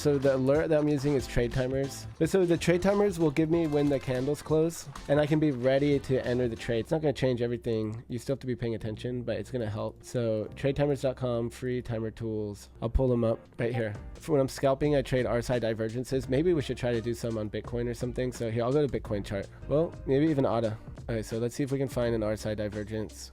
So the alert that I'm using is trade timers. So the trade timers will give me when the candles close, and I can be ready to enter the trade. It's not going to change everything. You still have to be paying attention, but it's going to help. So tradetimers.com, free timer tools. I'll pull them up right here. For when I'm scalping, I trade RSI divergences. Maybe we should try to do some on Bitcoin or something. So here, I'll go to Bitcoin chart. Well, maybe even AUDA. Okay, so let's see if we can find an RSI divergence.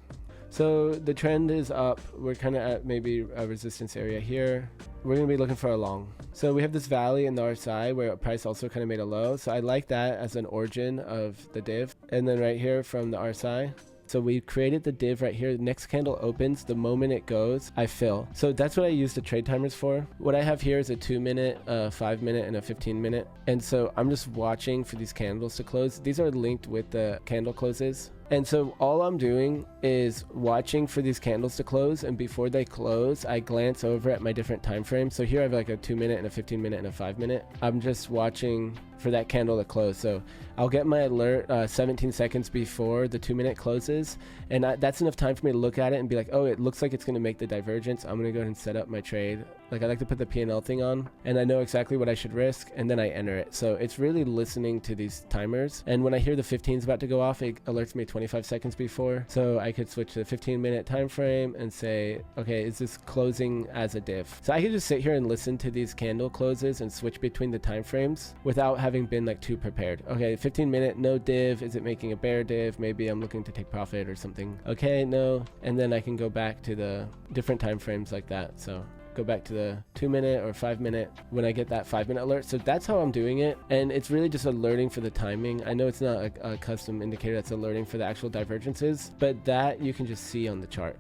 So the trend is up. We're kind of at maybe a resistance area here. We're going to be looking for a long. So we have this valley in the RSI where price also kind of made a low. So I like that as an origin of the div. And then right here from the RSI. So we created the div right here. The next candle opens. The moment it goes, I fill. So that's what I use the trade timers for. What I have here is a 2-minute, a 5-minute, and a 15-minute. And so I'm just watching for these candles to close. These are linked with the candle closes. And so all I'm doing is watching for these candles to close, and before they close, I glance over at my different time frames. So here I have like a 2-minute and a 15-minute and a 5-minute. I'm just watching for that candle to close. So I'll get my alert 17 seconds before the 2-minute closes, and that's enough time for me to look at it and be like, oh, it looks like it's going to make the divergence. I'm going to go ahead and set up my trade. Like I like to put the P&L thing on, and I know exactly what I should risk, and then I enter it. So it's really listening to these timers. And when I hear the 15 is about to go off, it alerts me 25 seconds before. So I could switch to the 15-minute time frame and say, okay, is this closing as a div? So I could just sit here and listen to these candle closes and switch between the time frames without having been like too prepared. Okay, 15-minute, no div. Is it making a bear div? Maybe I'm looking to take profit or something. Okay, no. And then I can go back to the different time frames like that. So go back to the 2-minute or 5-minute when I get that 5-minute alert. So that's how I'm doing it. And it's really just alerting for the timing. I know it's not a custom indicator that's alerting for the actual divergences, but that you can just see on the chart.